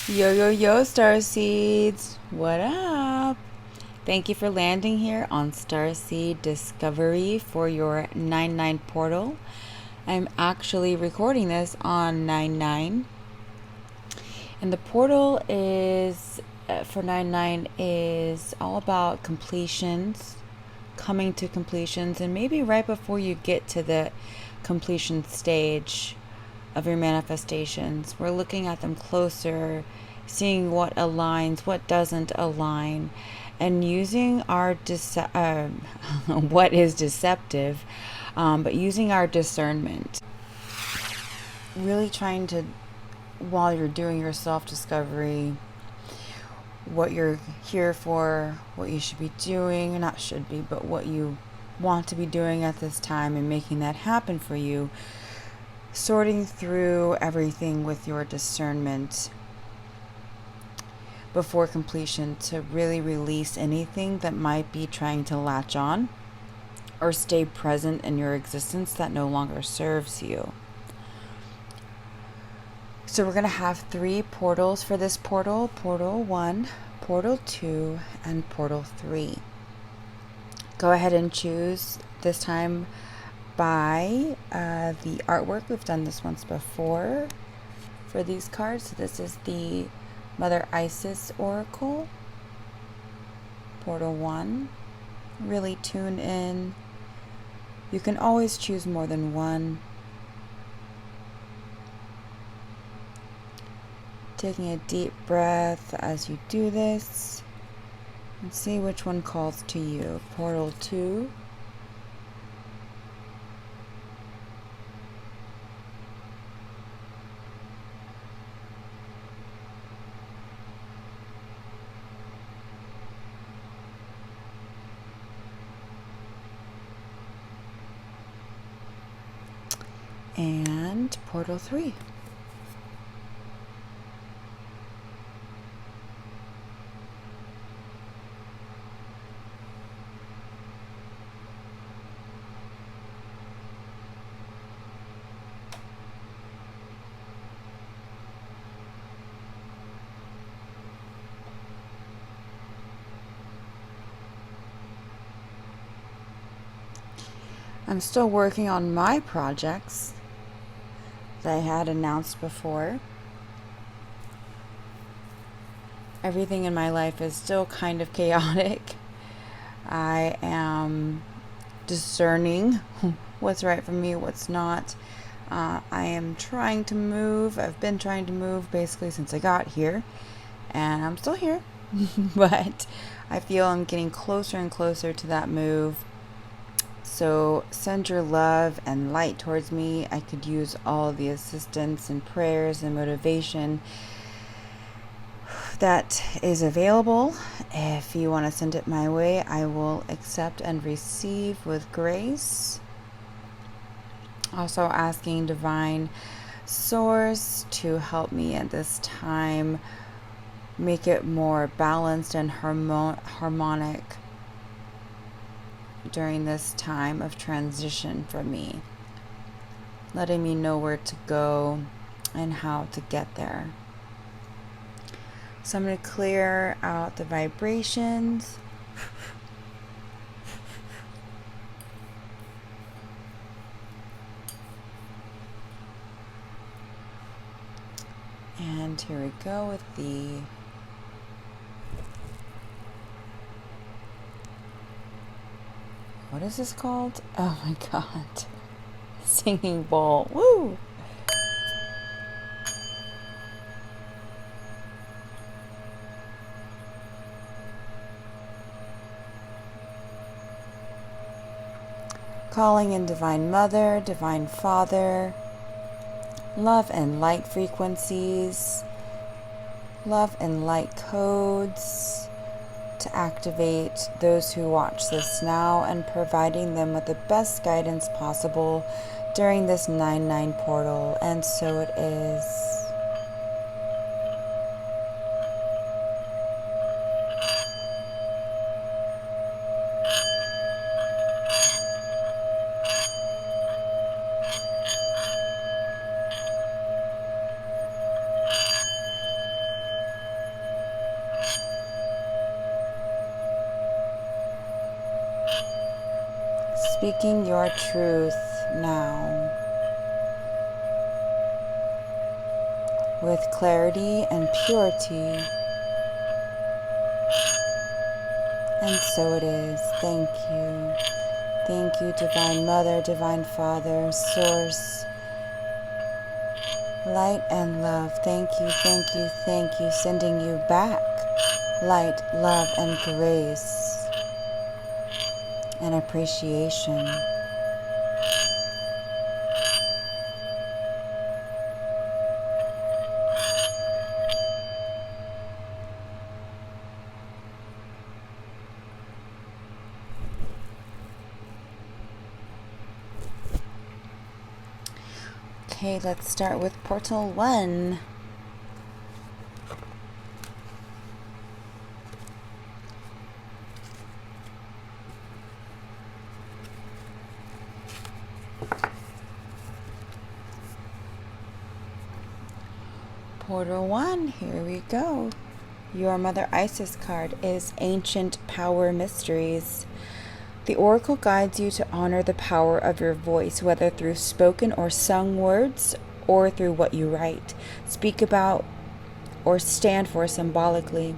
Yo, yo, yo, Starseeds! What up? Thank you for landing here on Starseed Discovery for your 9-9 portal. I'm actually recording this on 9-9. And the portal is, for 9-9, is all about completions, coming to completions, and maybe right before you get to the completion stage of your manifestations. We're looking at them closer, seeing what aligns, what doesn't align, and using our what is deceptive, but using our discernment. Really trying to, while you're doing your self-discovery, what you're here for, what you should be doing, not should be, but what you want to be doing at this time, and making that happen for you, sorting through everything with your discernment before completion to really release anything that might be trying to latch on or stay present in your existence that no longer serves you. So we're going to have 3 portals for this portal: Portal 1, Portal 2, and Portal 3. Go ahead and choose this time by the artwork. We've done this once before for these cards. So this is the Mother Isis Oracle, Portal 1. Really tune in. You can always choose more than one. Taking a deep breath as you do this, and see which one calls to you. Portal 2. And Portal 3. I'm still working on my projects that I had announced before. Everything in my life is still kind of chaotic. I am discerning what's right for me, what's not. I am trying to move. I've been trying to move basically since I got here, and I'm still here. But I feel I'm getting closer and closer to that move. So send your love and light towards me. I could use all the assistance and prayers and motivation that is available. If you want to send it my way, I will accept and receive with grace. Also asking Divine Source to help me at this time make it more balanced and harmonic during this time of transition for me, letting me know where to go and how to get there. So I'm going to clear out the vibrations. And here we go with the what is this called? Oh my god. Singing bowl. Woo! Calling in Divine Mother, Divine Father, love and light frequencies, love and light codes to activate those who watch this now, and providing them with the best guidance possible during this 9-9 portal. And so it is. Speaking your truth now with clarity and purity. And so it is. Thank you. Thank you, Divine Mother, Divine Father, Source, light and love. Thank you, thank you, thank you. Sending you back light, love, and grace and appreciation. Okay, let's start with Portal 1. Portal 1, here we go. Your Mother Isis card is Ancient Power Mysteries. The Oracle guides you to honor the power of your voice, whether through spoken or sung words or through what you write, speak about, or stand for symbolically.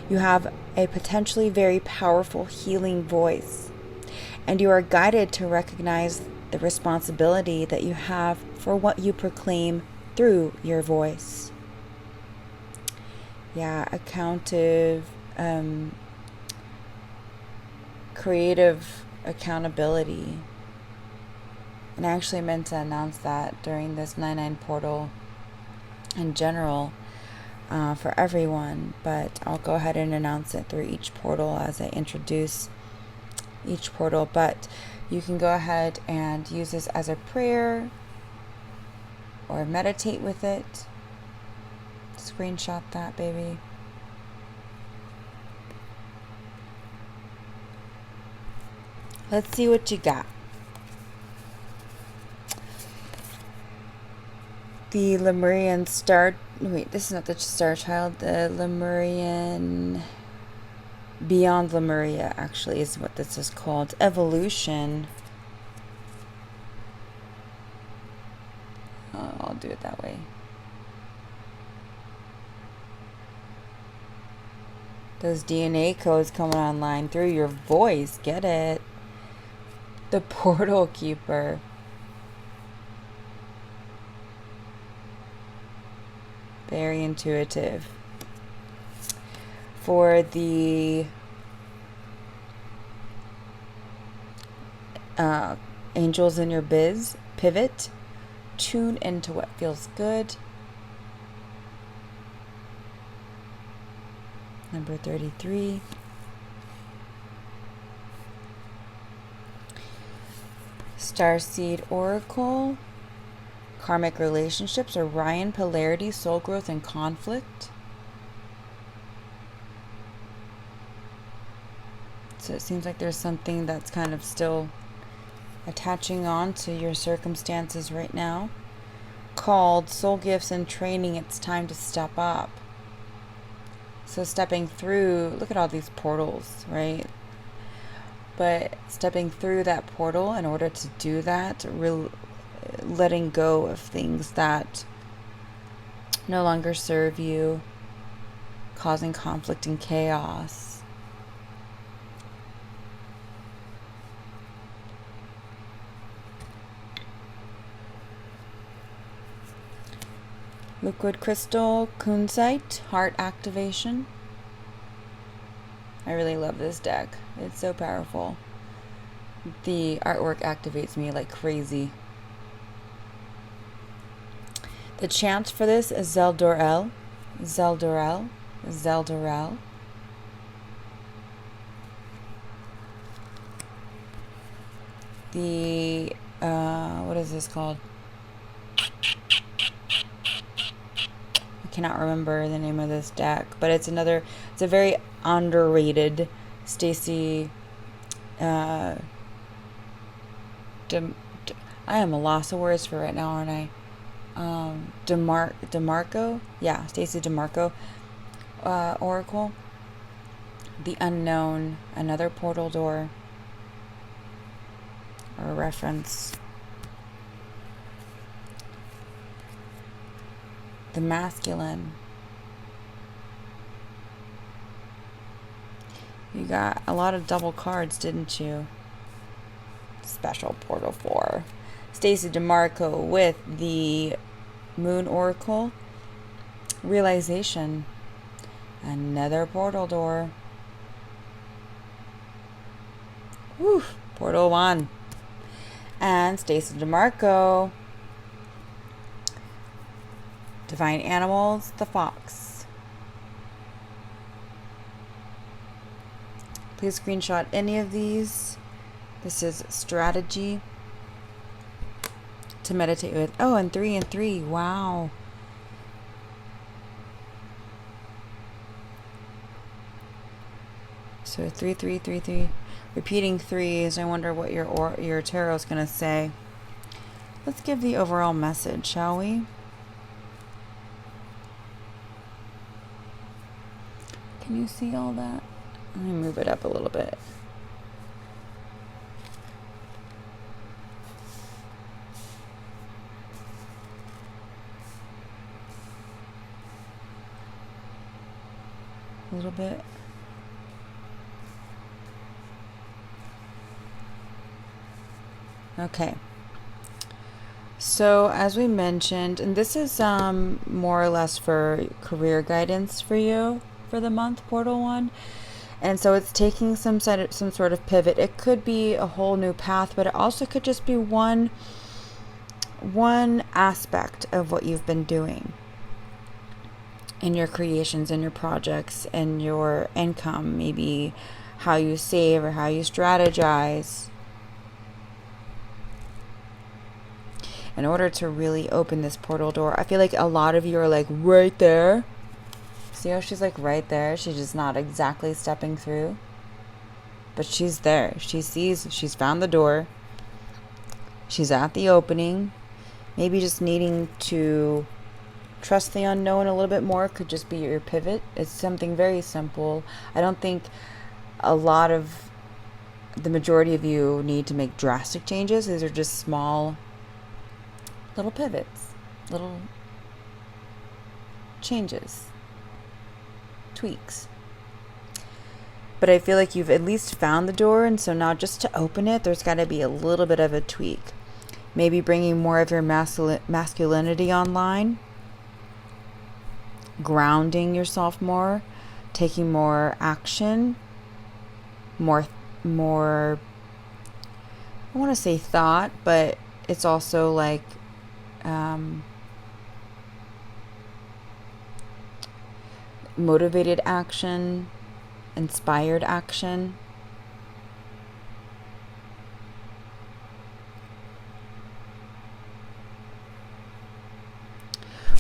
You have a potentially very powerful healing voice, and you are guided to recognize the responsibility that you have for what you proclaim through your voice. Yeah, creative accountability. And I actually meant to announce that during this 9-9 portal in general for everyone, but I'll go ahead and announce it through each portal as I introduce each portal. But you can go ahead and use this as a prayer or meditate with it. Screenshot that, baby. Let's see what you got. The Lemurian star... Wait, this is not the Star Child. The Lemurian... Beyond Lemuria, actually, is what this is called. Evolution. Oh, I'll do it that way. Those DNA codes coming online through your voice. Get it? The Portal Keeper. Very intuitive. For the Angels in Your Biz, pivot. Tune into what feels good. Number 33. Starseed Oracle. Karmic relationships. Orion, polarity, soul growth, and conflict. So it seems like there's something that's kind of still attaching on to your circumstances right now. Called soul gifts and training. It's time to step up. So stepping through, look at all these portals, right? But stepping through that portal, in order to do that, letting go of things that no longer serve you, causing conflict and chaos. Liquid crystal, kunzite, heart activation. I really love this deck. It's so powerful. The artwork activates me like crazy. The chant for this is Zeldorel. Zeldorel. Zeldorel. The, what is this called? Cannot remember the name of this deck, but it's a very underrated Stacy I am a loss of words for right now, aren't I? DeMarco? Yeah, Stacy DeMarco Oracle. The Unknown, another portal door. or a reference. The masculine. You got a lot of double cards, didn't you? Special Portal 4. Stacey DeMarco with the Moon Oracle. Realization. Another portal door. Whew. Portal 1. And Stacey DeMarco. Divine Animals, the Fox. Please screenshot any of these. This is strategy to meditate with. Oh, and 3 and 3. Wow. So 3, 3, 3, 3. Repeating threes. I wonder what your tarot is going to say. Let's give the overall message, shall we? Can you see all that? Let me move it up a little bit. A little bit. Okay. So as we mentioned, and this is more or less for career guidance for you for the month, Portal 1. And so it's taking some sort of pivot. It could be a whole new path, but it also could just be one aspect of what you've been doing in your creations, in your projects, and your income, maybe how you save or how you strategize. In order to really open this portal door, I feel like a lot of you are like right there. See how she's like right there? She's just not exactly stepping through. But she's there. She sees, she's found the door. She's at the opening. Maybe just needing to trust the unknown a little bit more could just be your pivot. It's something very simple. I don't think the majority of you need to make drastic changes. These are just small little pivots, little changes, tweaks. But I feel like you've at least found the door, and so now just to open it, there's got to be a little bit of a tweak. Maybe bringing more of your masculinity online, grounding yourself more, taking more action, more I want to say thought, but it's also like motivated action, inspired action.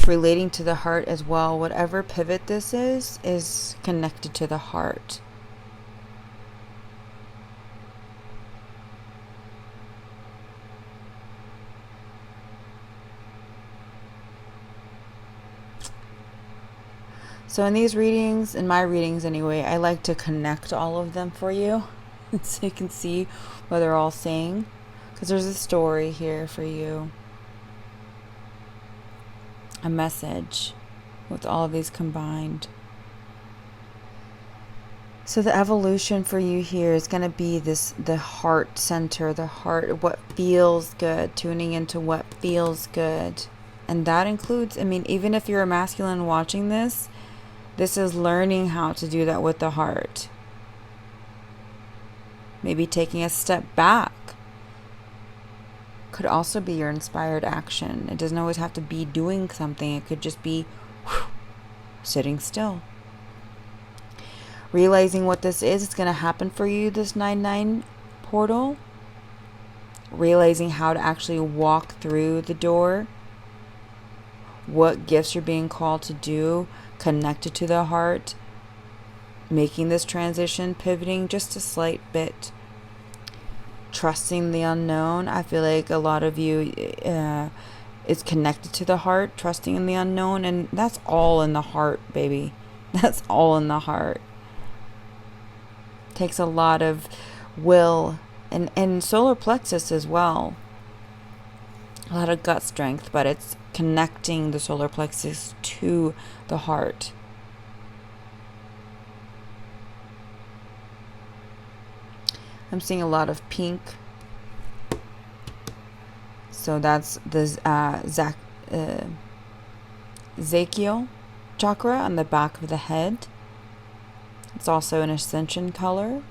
Relating to the heart as well. Whatever pivot this is connected to the heart. So in these readings, in my readings anyway, I like to connect all of them for you so you can see what they're all saying, because there's a story here for you, a message with all of these combined. So the evolution for you here is going to be the heart center, the heart, what feels good, tuning into what feels good. And that includes, I mean, even if you're a masculine watching this is learning how to do that with the heart. Maybe taking a step back could also be your inspired action. It doesn't always have to be doing something. It could just be sitting still. Realizing what this is, it's going to happen for you, this 9-9 portal. Realizing how to actually walk through the door. What gifts you're being called to do, connected to the heart. Making this transition, pivoting just a slight bit. Trusting the unknown. I feel like a lot of you is connected to the heart, trusting in the unknown, and that's all in the heart, baby. That's all in the heart. Takes a lot of will And solar plexus as well. A lot of gut strength, but it's connecting the solar plexus to the heart. I'm seeing a lot of pink. So that's the Zakiel chakra on the back of the head. It's also an ascension color.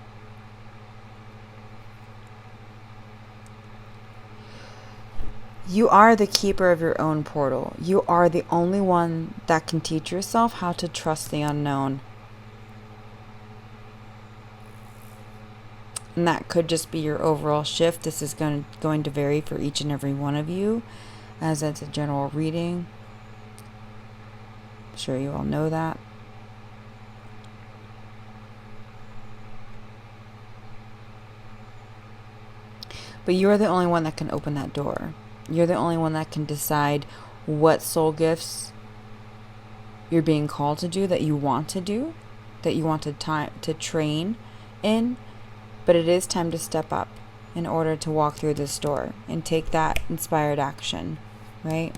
You are the keeper of your own portal. You are the only one that can teach yourself how to trust the unknown. And that could just be your overall shift. This is going to vary for each and every one of you, as it's a general reading. I'm sure you all know that. But you are the only one that can open that door. You're the only one that can decide what soul gifts you're being called to do, that you want to do, that you want to train in. But it is time to step up in order to walk through this door and take that inspired action, right?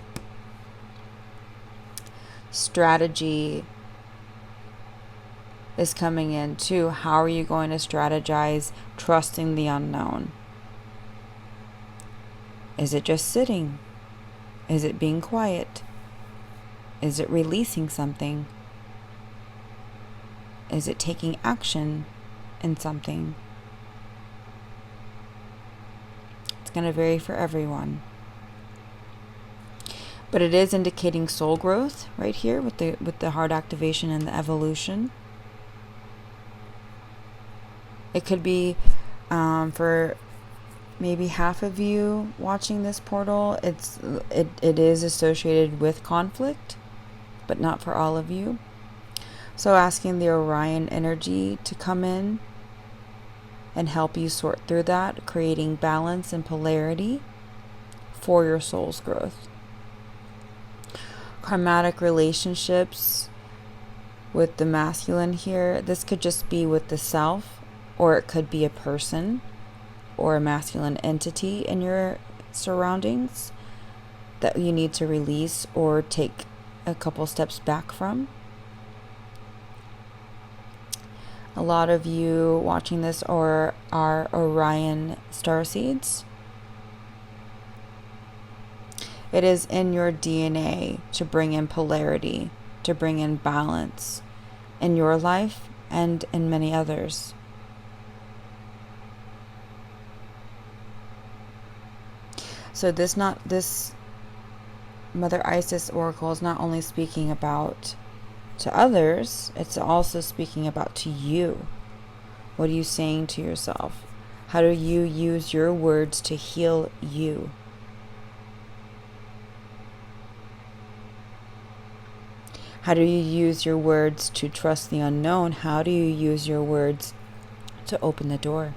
Strategy is coming in too. How are you going to strategize trusting the unknown? Is it just sitting? Is it being quiet? Is it releasing something? Is it taking action in something? It's going to vary for everyone. But it is indicating soul growth right here with the heart activation and the evolution. It could be for maybe half of you watching this portal, it is associated with conflict, but not for all of you. So asking the Orion energy to come in and help you sort through that, creating balance and polarity for your soul's growth. Karmatic relationships with the masculine here, this could just be with the self, or it could be a person or a masculine entity in your surroundings that you need to release or take a couple steps back from. A lot of you watching this are Orion starseeds. It is in your DNA to bring in polarity, to bring in balance in your life and in many others. So this Mother Isis Oracle is not only speaking about to others, it's also speaking about to you. What are you saying to yourself? How do you use your words to heal you? How do you use your words to trust the unknown? How do you use your words to open the door?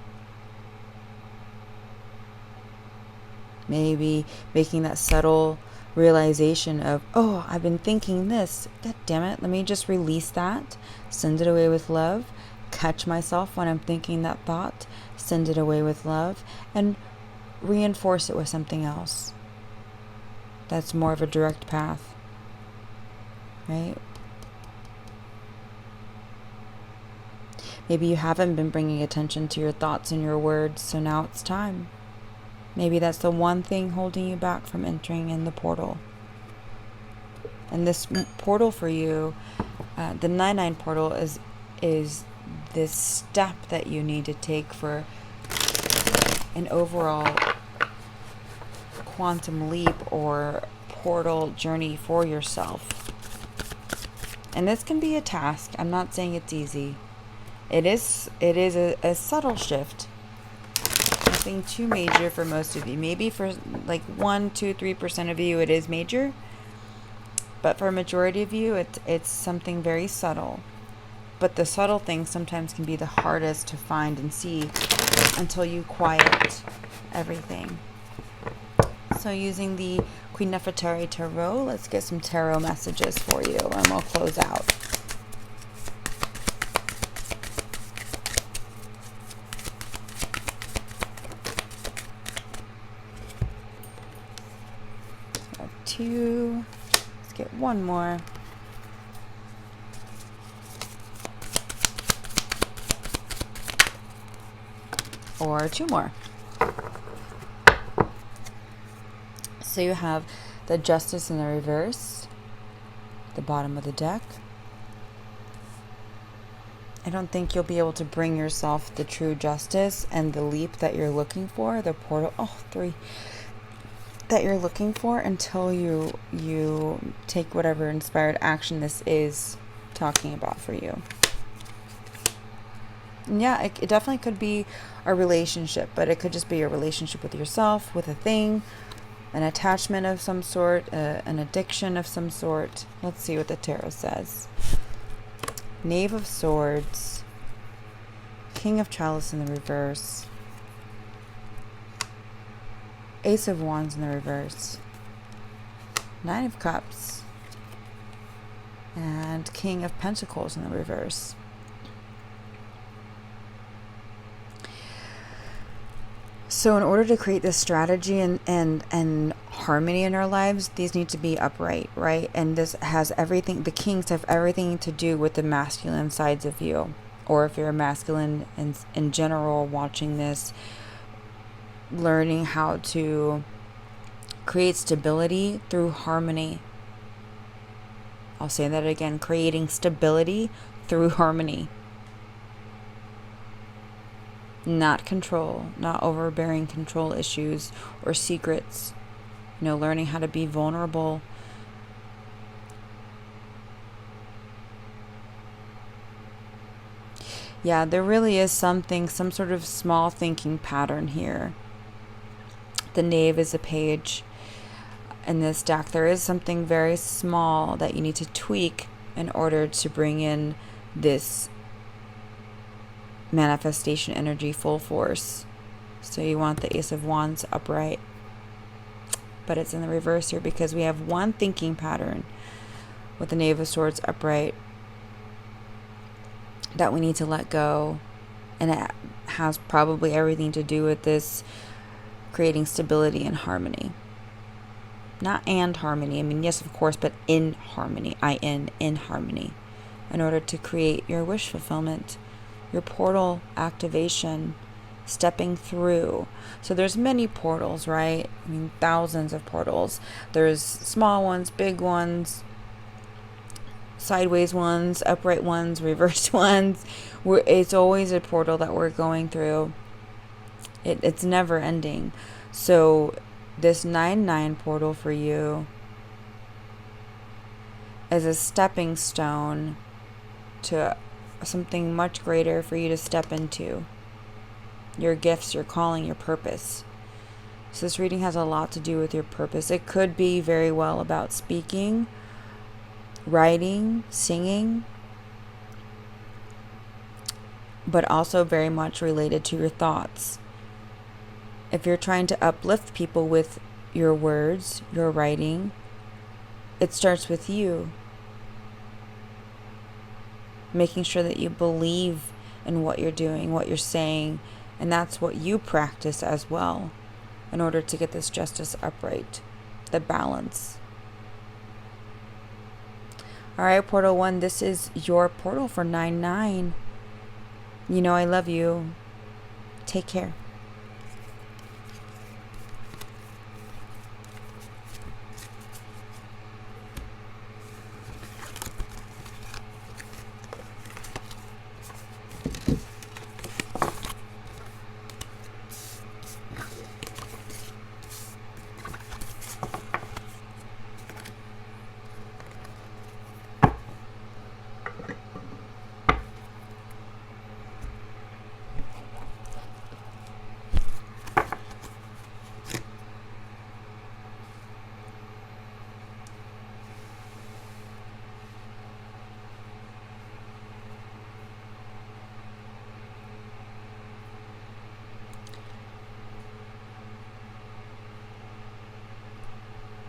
Maybe making that subtle realization of, oh, I've been thinking this. God damn it. Let me just release that. Send it away with love. Catch myself when I'm thinking that thought. Send it away with love. And reinforce it with something else. That's more of a direct path. Right? Maybe you haven't been bringing attention to your thoughts and your words, so now it's time. Maybe that's the one thing holding you back from entering in the portal. And this portal for you, the 9-9 portal, is this step that you need to take for an overall quantum leap or portal journey for yourself. And this can be a task. I'm not saying it's easy. It is a subtle shift. Nothing too major for most of you. Maybe for like 1, 2, 3% of you it is major. But for a majority of you it's something very subtle. But the subtle things sometimes can be the hardest to find and see until you quiet everything. So using the Queen Nefertari Tarot, let's get some tarot messages for you and we'll close out. 2. Let's get one more. Or 2 more. So you have the Justice in the reverse, the bottom of the deck. I don't think you'll be able to bring yourself the true justice and the leap that you're looking for, the portal, 3, that you're looking for until you take whatever inspired action this is talking about for you. And yeah, it definitely could be a relationship, but it could just be a relationship with yourself, with a thing, an attachment of some sort, an addiction of some sort. Let's see what the tarot says. Knave of Swords, King of Chalice in the reverse, Ace of Wands in the reverse, 9 of Cups, and King of Pentacles in the reverse. So in order to create this strategy and harmony in our lives, these need to be upright, right? And this has everything, the kings have everything to do with the masculine sides of you. Or if you're a masculine in general watching this, learning how to create stability through harmony. I'll say that again, creating stability through harmony. Not control, not overbearing control issues or secrets. Learning how to be vulnerable. Yeah, there really is some sort of small thinking pattern here. The Knave is a page in this deck. There is something very small that you need to tweak in order to bring in this manifestation energy full force. So you want the Ace of Wands upright, but it's in the reverse here because we have one thinking pattern with the Knave of Swords upright that we need to let go, and it has probably everything to do with this creating stability and harmony. Not and harmony, I mean yes of course, but in harmony, in harmony, in order to create your wish fulfillment, your portal activation, stepping through. So there's many portals, right? I mean, thousands of portals. There's small ones, big ones, sideways ones, upright ones, reversed ones. It's always a portal that we're going through. It's never ending. So this 9/9 portal for you is a stepping stone to something much greater for you to step into. Your gifts, your calling, your purpose. So this reading has a lot to do with your purpose. It could be very well about speaking, writing, singing, but also very much related to your thoughts. If you're trying to uplift people with your words, your writing, it starts with you. Making sure that you believe in what you're doing, what you're saying, and that's what you practice as well in order to get this justice upright, the balance. All right, Portal 1, this is your portal for 9/9. I love you. Take care.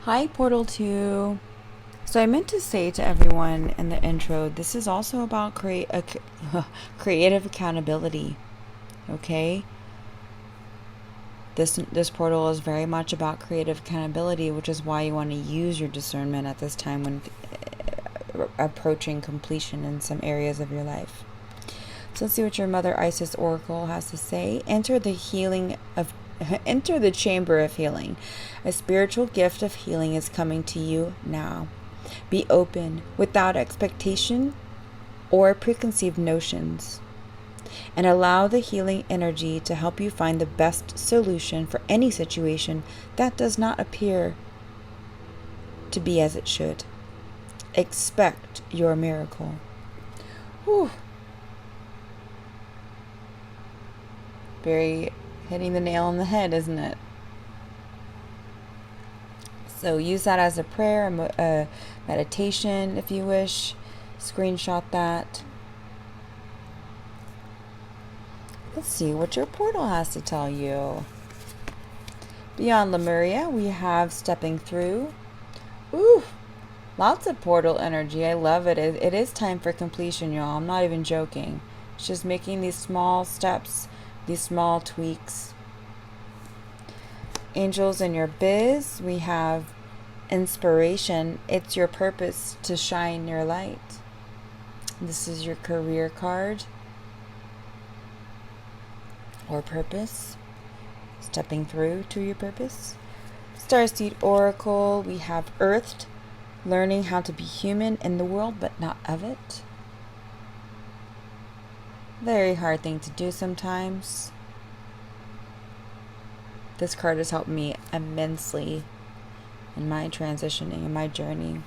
Hi, Portal 2. So I meant to say to everyone in the intro, this is also about creative accountability, okay? This portal is very much about creative accountability, which is why you want to use your discernment at this time when approaching completion in some areas of your life. So let's see what your Mother Isis Oracle has to say. Enter the chamber of healing. A spiritual gift of healing is coming to you now. Be open, without expectation or preconceived notions, and allow the healing energy to help you find the best solution for any situation that does not appear to be as it should. Expect your miracle. Whew. Very hitting the nail on the head, isn't it? So use that as a prayer, a meditation if you wish. Screenshot that. Let's see what your portal has to tell you. Beyond Lemuria, we have stepping through. Ooh, lots of portal energy. I love it. It is time for completion, y'all. I'm not even joking. It's just making these small steps, these small tweaks. Angels in your biz, we have inspiration. It's your purpose to shine your light. This is your career card. Or purpose. Stepping through to your purpose. Starseed Oracle, we have earthed. Learning how to be human in the world, but not of it. Very hard thing to do sometimes. This card has helped me immensely in my transitioning, in my journey.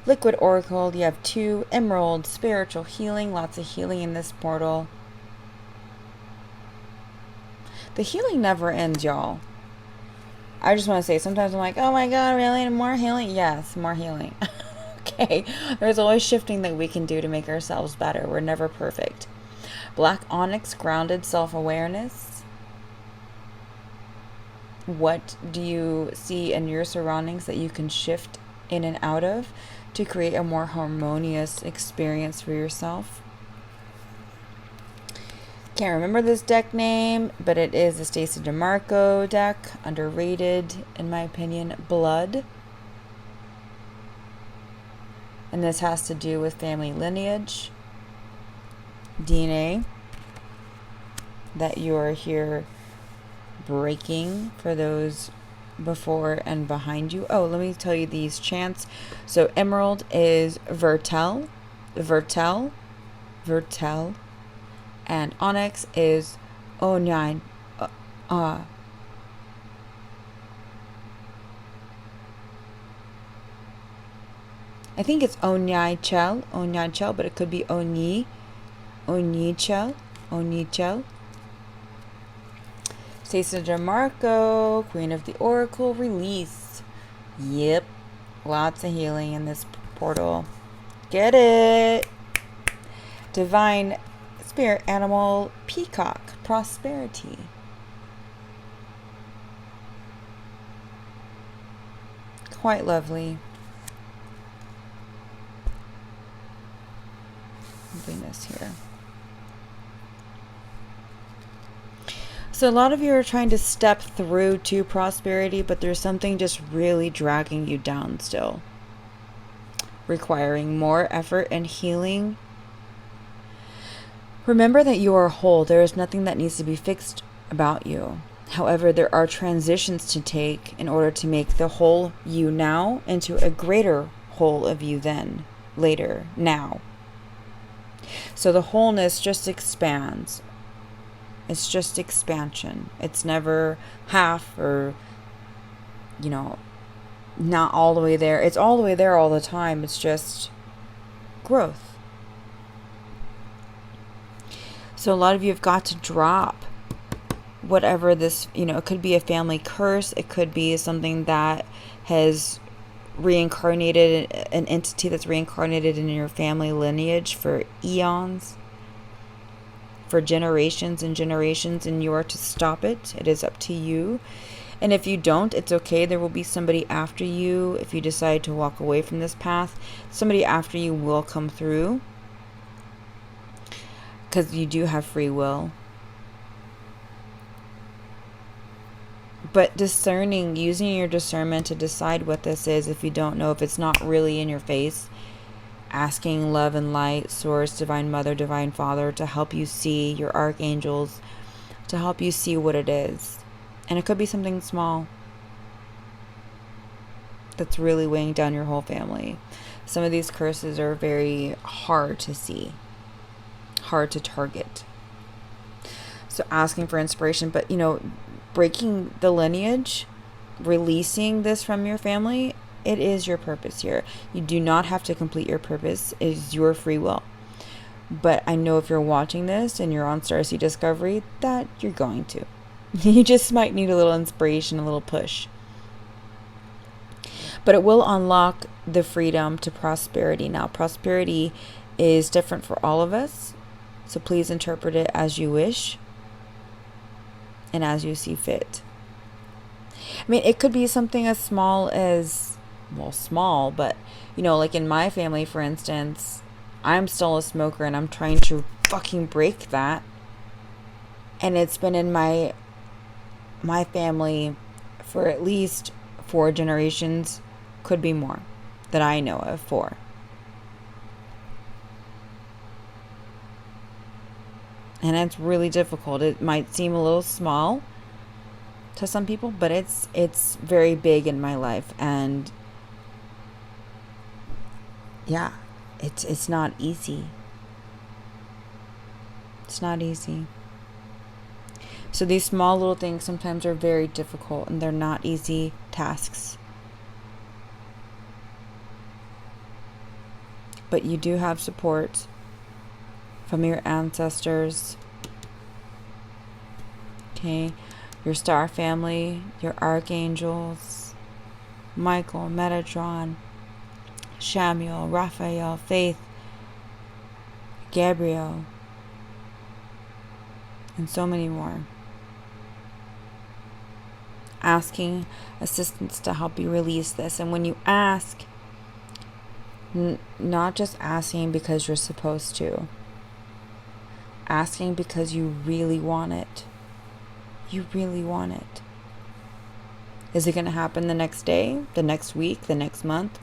Liquid Oracle, you have 2. Emerald, spiritual healing. Lots of healing in this portal. The healing never ends, y'all. I just want to say, sometimes I'm like, oh my god, really? More healing? Yes, more healing. Okay. There's always shifting that we can do to make ourselves better. We're never perfect. Black Onyx, grounded self-awareness. What do you see in your surroundings that you can shift in and out of to create a more harmonious experience for yourself? Can't remember this deck name, but it is the Stacey DeMarco deck. Underrated, in my opinion. Blood. And this has to do with family lineage, DNA, that you're here breaking for those before and behind you. Oh, let me tell you these chants. So Emerald is Vertel, and Onyx is Onyan. I think it's Onyachel, but it could be Onichel. Stacey DeMarco, Queen of the Oracle, release. Yep. Lots of healing in this portal. Get it. Divine spirit animal, peacock, prosperity. Quite lovely. Bring this here. So a lot of you are trying to step through to prosperity, but there's something just really dragging you down still, requiring more effort and healing. Remember that you are whole. There is nothing that needs to be fixed about you. However, there are transitions to take in order to make the whole you now into a greater whole of you then, later, now. So the wholeness just expands. It's just expansion. It's never half or, not all the way there. It's all the way there all the time. It's just growth. So a lot of you have got to drop whatever this, it could be a family curse. It could be something that has reincarnated, an entity that's reincarnated in your family lineage for eons, for generations and generations, and you are to stop it. It is up to you. And if you don't, it's okay. There will be somebody after you. If you decide to walk away from this path, somebody after you will come through, because you do have free will. But discerning, using your discernment to decide what this is, if you don't know, if it's not really in your face, asking love and light, source, divine mother, divine father, to help you see, your archangels, to help you see what it is. And it could be something small that's really weighing down your whole family. Some of these curses are very hard to see, hard to target. So asking for inspiration, but breaking the lineage, releasing this from your family, it is your purpose here. You do not have to complete your purpose. It is your free will. But I know if you're watching this and you're on Starseed Discovery, that you're going to. You just might need a little inspiration, a little push. But it will unlock the freedom to prosperity. Now, prosperity is different for all of us. So please interpret it as you wish and as you see fit. I mean, it could be something as small as, small, but, like in my family, for instance, I'm still a smoker and I'm trying to fucking break that. And it's been in my family for at least 4 generations, could be more, that I know of, 4. And it's really difficult. It might seem a little small to some people, but it's very big in my life. And yeah, it's not easy. It's not easy. So these small little things sometimes are very difficult, and they're not easy tasks. But you do have support from your ancestors, okay, your star family, your archangels, Michael, Metatron, Shamuel, Raphael, Faith, Gabriel, and so many more. Asking assistance to help you release this. And when you ask, not just asking because you're supposed to, asking because you really want it. You really want it. Is it going to happen the next day, the next week, the next month?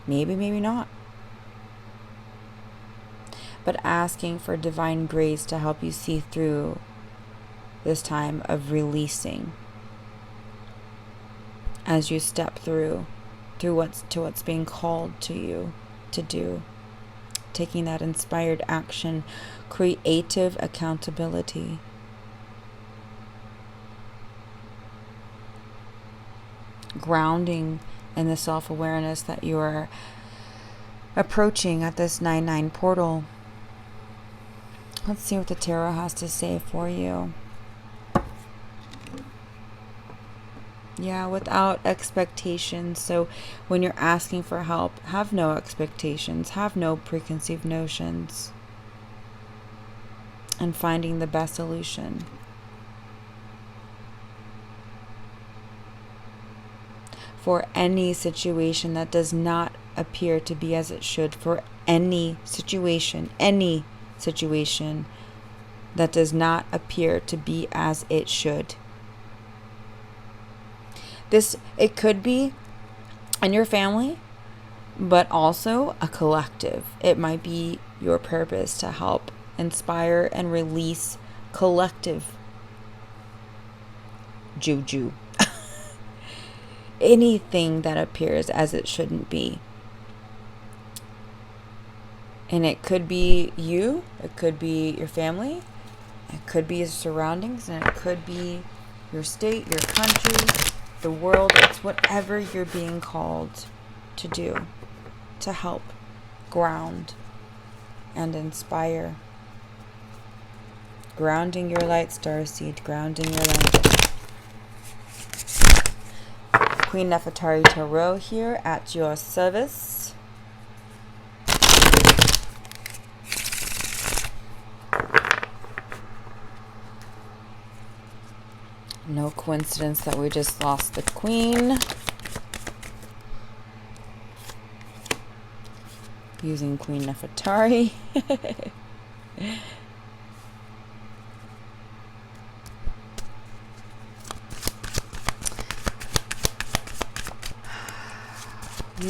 Maybe, maybe not. But asking for divine grace to help you see through this time of releasing as you step through what's being called to you to do. Taking that inspired action, creative accountability. Grounding in the self-awareness that you are approaching at this 9/9 portal. Let's see what the tarot has to say for you. Yeah, without expectations. So when you're asking for help, have no expectations, have no preconceived notions, and finding the best solution. For any situation that does not appear to be as it should, for any situation that does not appear to be as it should. It could be in your family, but also a collective. It might be your purpose to help inspire and release collective juju. Anything that appears as it shouldn't be. And it could be you, it could be your family, it could be your surroundings, and it could be your state, your country, the world. It's whatever you're being called to do to help ground and inspire. Grounding your light, Starseed, grounding your light. Queen Nefertari Tarot here at your service. No coincidence that we just lost the Queen. Using Queen Nefertari.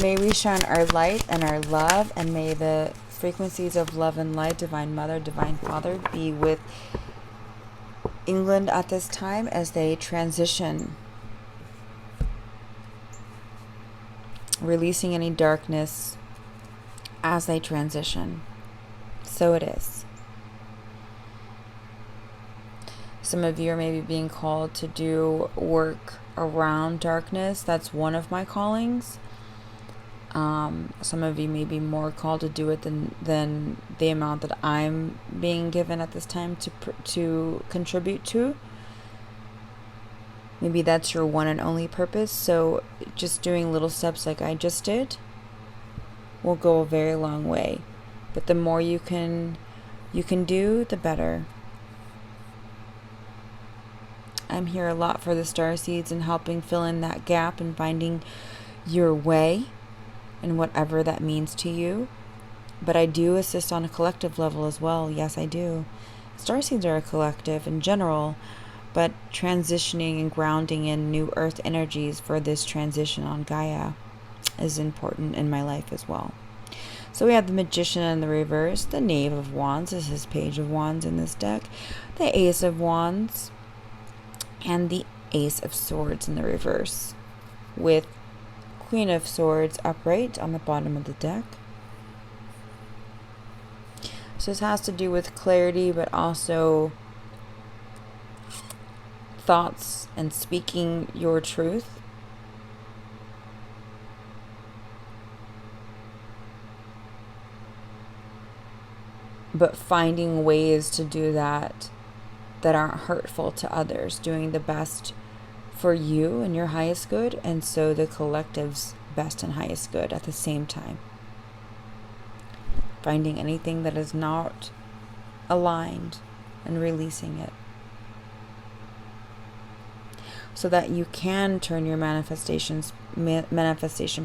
May we shine our light and our love, and may the frequencies of love and light, Divine Mother, Divine Father, be with England at this time as they transition, releasing any darkness as they transition. So it is. Some of you are maybe being called to do work around darkness. That's one of my callings. Some of you may be more called to do it than the amount that I'm being given at this time to contribute to. Maybe that's your one and only purpose. So just doing little steps like I just did will go a very long way. But the more you can do, the better. I'm here a lot for the starseeds and helping fill in that gap and finding your way and whatever that means to you. But I do assist on a collective level as well. Yes, I do. Starseeds are a collective in general, but transitioning and grounding in new earth energies for this transition on Gaia is important in my life as well. So we have the Magician in the reverse, the Knave of Wands. This is Page of Wands in this deck, the Ace of Wands, and the Ace of Swords in the reverse, with Queen of Swords upright on the bottom of the deck. So this has to do with clarity, but also thoughts and speaking your truth. But finding ways to do that aren't hurtful to others, doing the best for you and your highest good, and so the collective's best and highest good at the same time. Finding anything that is not aligned and releasing it, so that you can turn your manifestation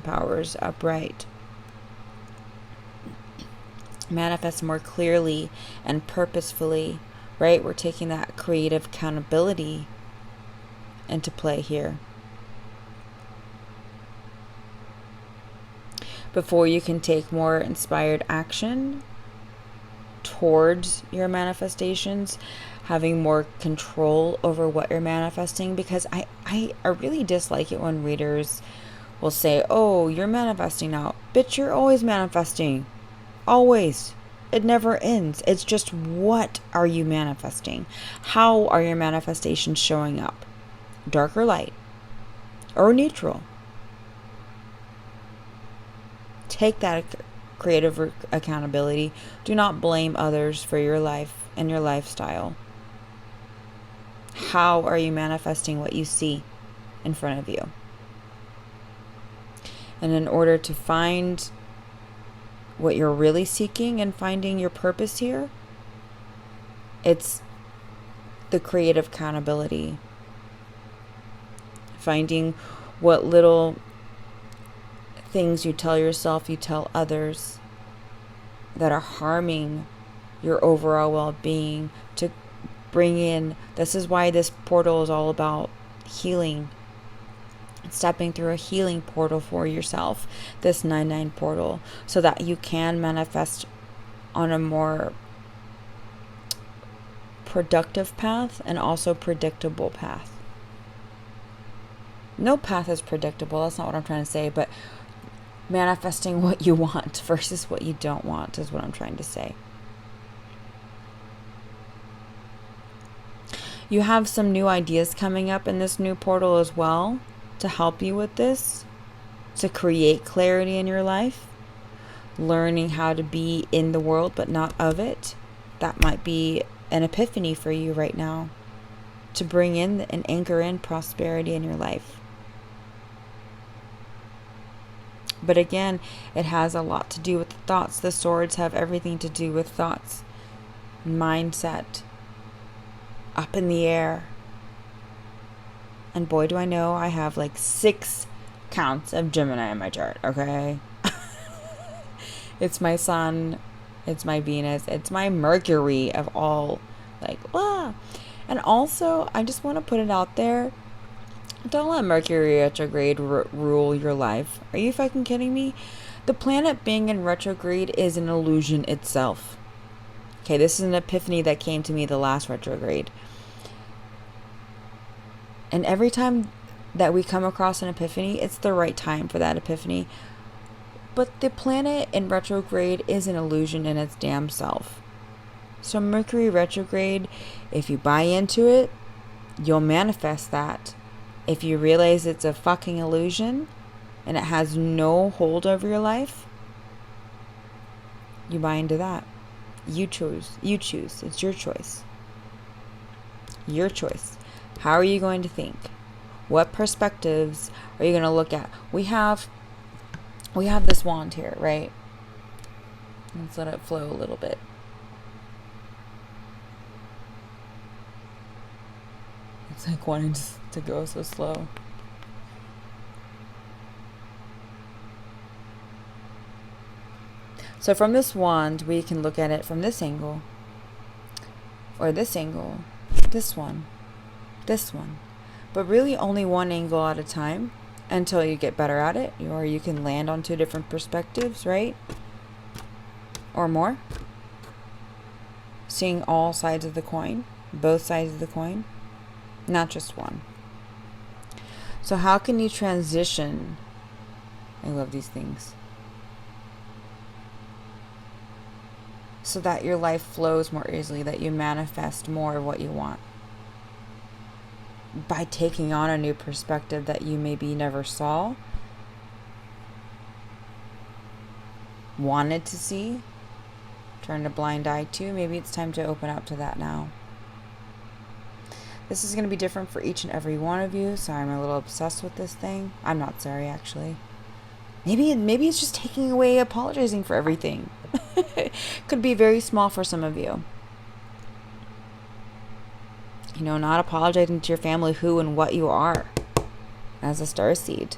powers upright. Manifest more clearly and purposefully, right? We're taking that creative accountability into play here. Before you can take more inspired action towards your manifestations, having more control over what you're manifesting, because I really dislike it when readers will say, oh, you're manifesting now. Bitch, you're always manifesting. Always. It never ends. It's just, what are you manifesting? How are your manifestations showing up? Dark or light? Or neutral? Take that creative accountability. Do not blame others for your life and your lifestyle. How are you manifesting what you see in front of you? And in order to find what you're really seeking and finding your purpose here, it's the creative accountability. Finding what little things you tell yourself, you tell others, that are harming your overall well-being, to bring in. This is why this portal is all about healing, stepping through a healing portal for yourself, this 9/9 portal, so that you can manifest on a more productive path and also predictable path. No path is predictable, that's not what I'm trying to say, but manifesting what you want versus what you don't want is what I'm trying to say. You have some new ideas coming up in this new portal as well to help you with this, to create clarity in your life, learning how to be in the world but not of it. That might be an epiphany for you right now, to bring in and anchor in prosperity in your life. But again, it has a lot to do with the thoughts. The swords have everything to do with thoughts, mindset, up in the air. And boy, do I know I have like 6 counts of Gemini in my chart, okay? It's my sun, it's my Venus, it's my Mercury of all, like, ah. And also, I just want to put it out there, Don't let Mercury retrograde rule your life. Are you fucking kidding me? The planet being in retrograde is an illusion itself. Okay, this is an epiphany that came to me the last retrograde. And every time that we come across an epiphany, it's the right time for that epiphany. But the planet in retrograde is an illusion in its damn self. So Mercury retrograde, if you buy into it, you'll manifest that. If you realize it's a fucking illusion and it has no hold over your life, you buy into that. You choose. It's your choice. Your choice. How are you going to think? What perspectives are you going to look at? We have this wand here, right? Let's let it flow a little bit. It's like wanting to go so slow. So from this wand, we can look at it from this angle, or this angle, this one, but really only one angle at a time until you get better at it, or you can land on two different perspectives, right? Or more. Seeing all sides of the coin, both sides of the coin, not just one. So how can you transition? I love these things. So that your life flows more easily, that you manifest more of what you want. By taking on a new perspective that you maybe never saw, wanted to see, turned a blind eye to. Maybe it's time to open up to that now. This is going to be different for each and every one of you. Sorry, I'm a little obsessed with this thing. I'm not sorry, actually. Maybe it's just taking away apologizing for everything. Could be very small for some of you. You know, not apologizing to your family who and what you are as a starseed.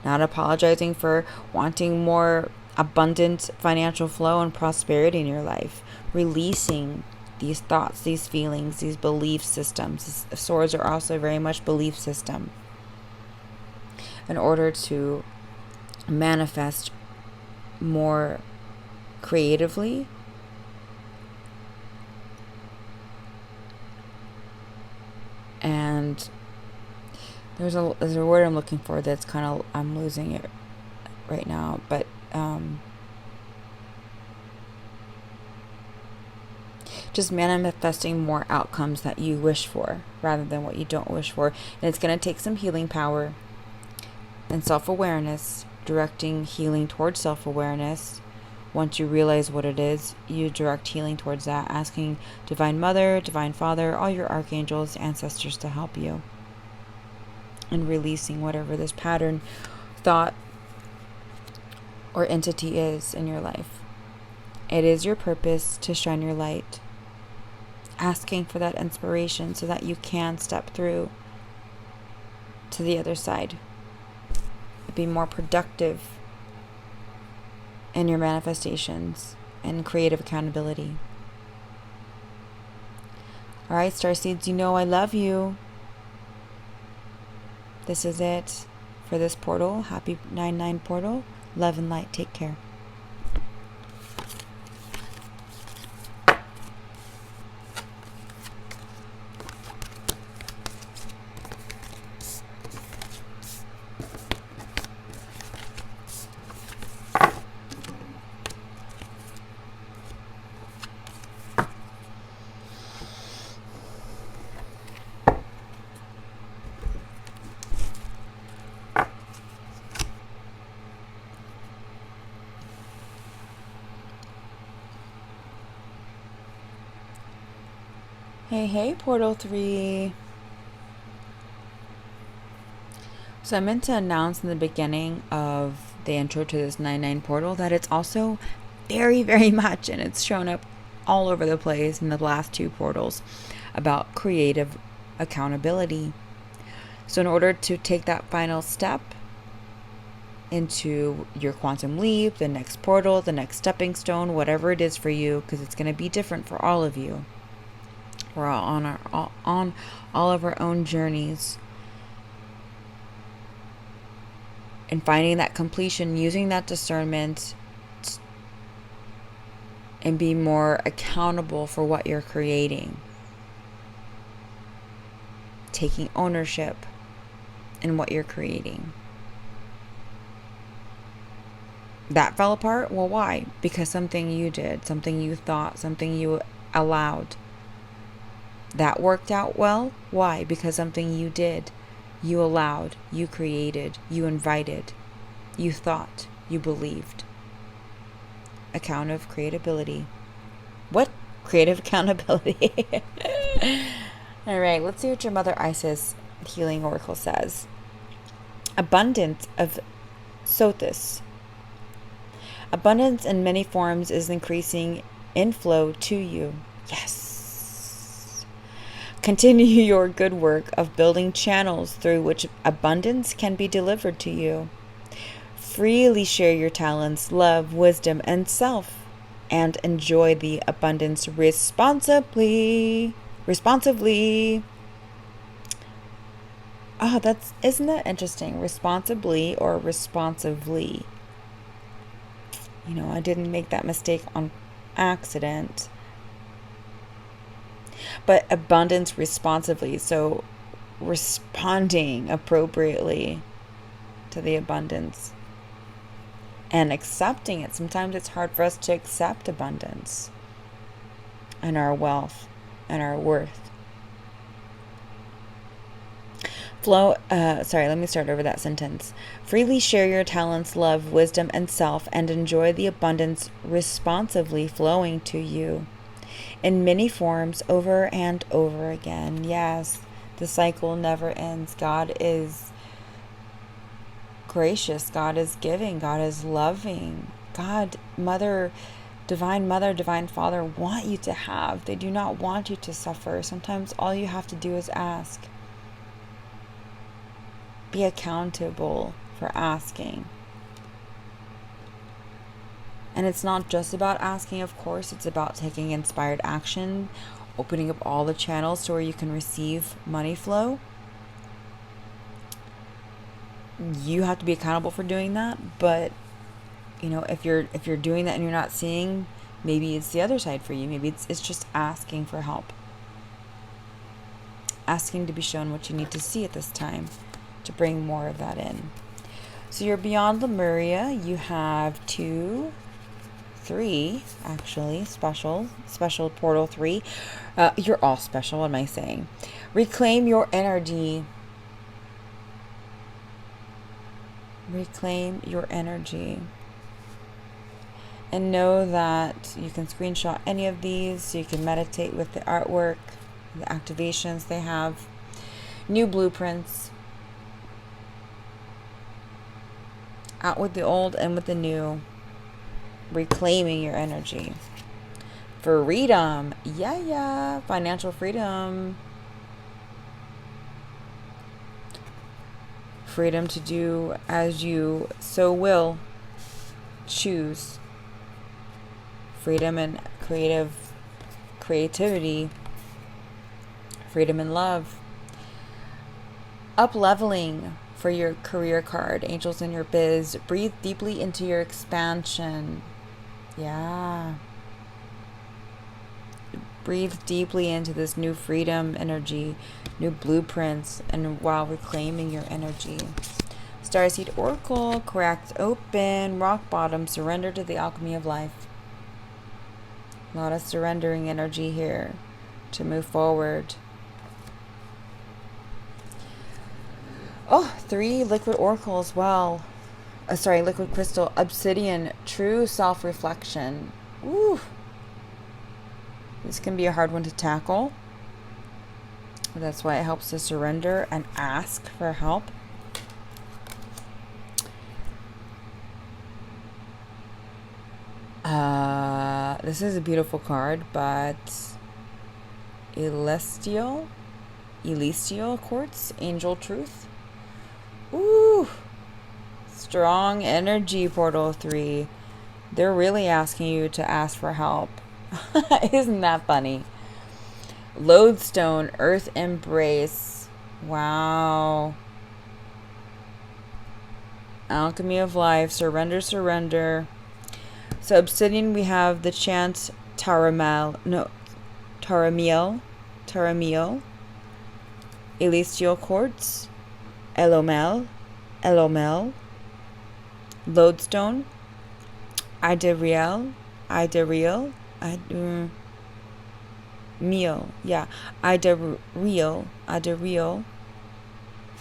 Not apologizing for wanting more abundant financial flow and prosperity in your life. Releasing these thoughts, these feelings, these belief systems. Swords are also very much belief system. In order to manifest more creatively and there's a word I'm looking for that's kind of, I'm losing it right now, but just manifesting more outcomes that you wish for rather than what you don't wish for. And it's going to take some healing power and self-awareness, directing healing towards self-awareness. Once you realize what it is, you direct healing towards that, asking Divine Mother, Divine Father, all your archangels, ancestors to help you. And releasing whatever this pattern, thought, or entity is in your life. It is your purpose to shine your light. Asking for that inspiration so that you can step through to the other side. Be more productive in your manifestations and creative accountability. Alright, Starseeds, you know I love you. This is it for this portal. Happy 9/9 portal. Love and light. Take care. Hey, Portal 3. So I meant to announce in the beginning of the intro to this 9/9 portal that it's also very, very much, and it's shown up all over the place in the last two portals, about creative accountability. So in order to take that final step into your quantum leap, the next portal, the next stepping stone, whatever it is for you, because it's going to be different for all of you. We're all on all of our own journeys. and finding that completion, using that discernment, and be more accountable for what you're creating. Taking ownership in what you're creating. That fell apart? Well, why? Because something you did, something you thought, something you allowed. That worked out well? Why? Because something you did, you allowed, you created, you invited, you thought, you believed. Account of creatability. What? Creative accountability. All right, let's see what your Mother Isis Healing Oracle says. Abundance of Sothis. Abundance in many forms is increasing inflow to you. Yes. Continue your good work of building channels through which abundance can be delivered to you. Freely share your talents, love, wisdom, and self, and enjoy the abundance responsibly. Oh, isn't that interesting? Responsibly or responsively? You know, I didn't make that mistake on accident. But abundance responsively, so responding appropriately to the abundance and accepting it. Sometimes it's hard for us to accept abundance and our wealth and our worth. Let me start over that sentence. Freely share your talents, love, wisdom, and self, and enjoy the abundance responsively flowing to you in many forms over and over again. Yes, the cycle never ends. God is gracious. God is giving. God is loving. God, Divine Mother, Divine Father want you to have. They do not want you to suffer. Sometimes all you have to do is ask. Be accountable for asking. And it's not just about asking, of course. It's about taking inspired action, opening up all the channels to where you can receive money flow. You have to be accountable for doing that. But, you know, if you're doing that and you're not seeing, maybe it's the other side for you. Maybe it's just asking for help. Asking to be shown what you need to see at this time to bring more of that in. So you're beyond Lemuria. You have 3 actually, special portal 3. You're all special. What am I saying? Reclaim your energy. Reclaim your energy. And know that you can screenshot any of these so you can meditate with the artwork, the activations they have, new blueprints. Out with the old and with the new. Reclaiming your energy. Freedom. Yeah. Financial freedom. Freedom to do as you so will. Choose. Freedom and creativity. Freedom and love. Up-leveling for your career card. Angels in your biz. Breathe deeply into your expansion. Yeah. Breathe deeply into this new freedom energy, new blueprints, and while reclaiming your energy. Starseed Oracle, cracked open, rock bottom, surrender to the alchemy of life. A lot of surrendering energy here to move forward. Oh, 3 liquid oracle as well. Liquid crystal, obsidian, true self-reflection. Ooh. This can be a hard one to tackle. That's why it helps to surrender and ask for help. This is a beautiful card, but Celestial Quartz, Angel Truth. Ooh. Strong energy, Portal 3. They're really asking you to ask for help. Isn't that funny? Lodestone, Earth Embrace. Wow. Alchemy of life. Surrender, surrender. So obsidian, we have the chant Taramiel. Elestial quartz. Elomel. Lodestone. Idariel. Meal. Yeah. Idariel.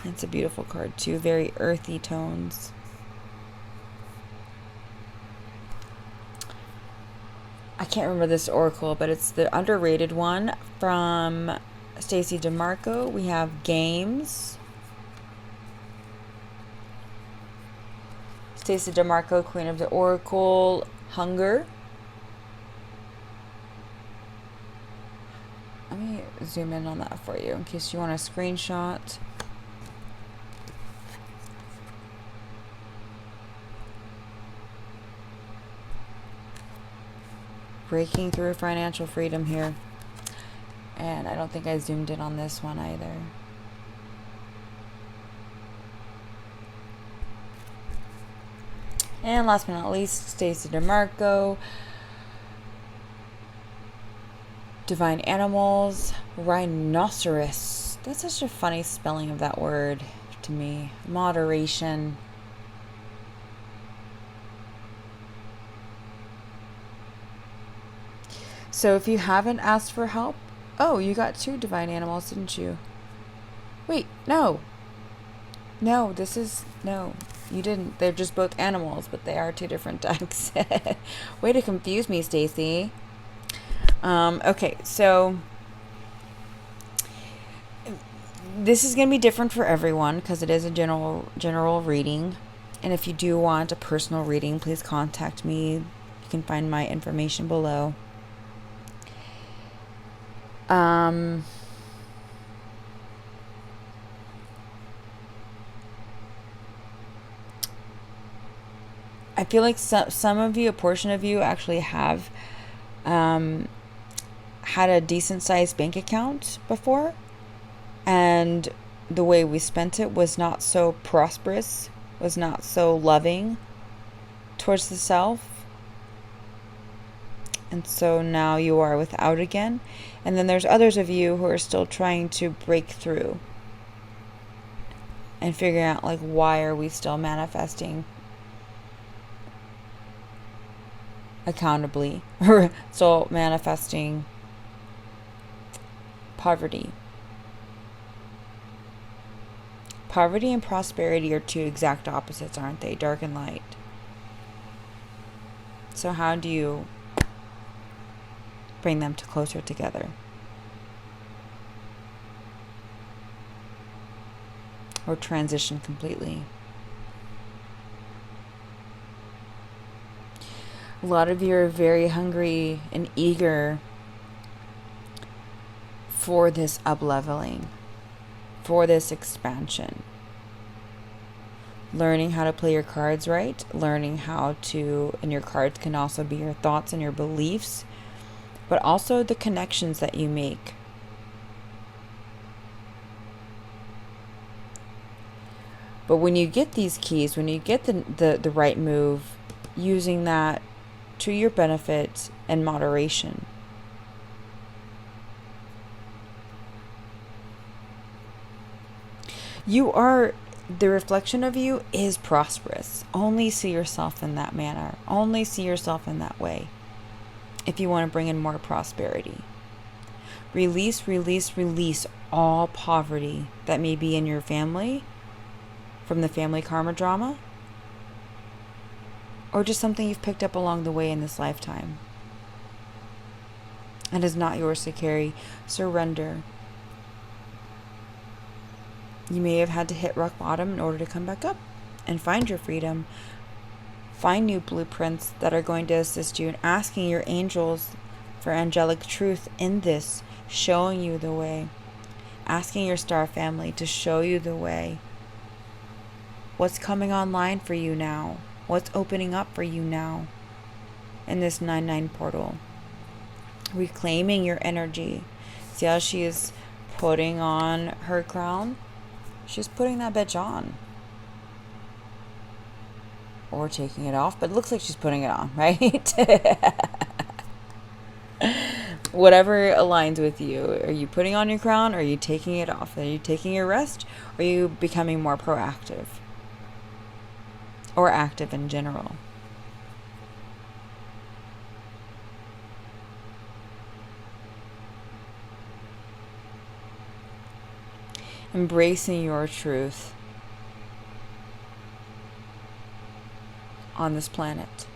It's a beautiful card too. Very earthy tones. I can't remember this oracle, but it's the underrated one from Stacey DeMarco. We have games. Stacey DeMarco, Queen of the Oracle. Hunger. Let me zoom in on that for you in case you want a screenshot. Breaking through financial freedom here. And I don't think I zoomed in on this one either. And last but not least, Stacey DeMarco. Divine animals. Rhinoceros. That's such a funny spelling of that word to me. Moderation. So if you haven't asked for help, oh, you got 2 divine animals, didn't you? Wait, no. No, you didn't. They're just both animals, but they are 2 different decks. Way to confuse me, Stacey. Okay, so this is going to be different for everyone because it is a general reading. And if you do want a personal reading, please contact me. You can find my information below. I feel like some of you, a portion of you, actually have had a decent sized bank account before, and the way we spent it was not so prosperous, was not so loving towards the self. And so now you are without again. And then there's others of you who are still trying to break through and figuring out, like, why are we still manifesting accountably, or still manifesting poverty. Poverty and prosperity are 2 exact opposites, aren't they? Dark and light. So how do you bring them closer together? Or transition completely? A lot of you are very hungry and eager for this up-leveling, for this expansion. Learning how to play your cards right, learning how to, and your cards can also be your thoughts and your beliefs, but also the connections that you make. But when you get these keys, when you get the right move, using that to your benefit and moderation. The reflection of you is prosperous. Only see yourself in that manner. Only see yourself in that way. If you want to bring in more prosperity. Release all poverty that may be in your family, from the family karma drama, or just something you've picked up along the way in this lifetime and is not yours to carry. Surrender. You may have had to hit rock bottom in order to come back up and find your freedom. Find new blueprints that are going to assist you in asking your angels for angelic truth in this, showing you the way. Asking your star family to show you the way. What's coming online for you now? What's opening up for you now in this 9/9 portal? Reclaiming your energy. See how she is putting on her crown? She's putting that bitch on. or taking it off, but it looks like she's putting it on, right? Whatever aligns with you. Are you putting on your crown, or are you taking it off? Are you taking your rest, or are you becoming more proactive or active in general? Embracing your truth on this planet.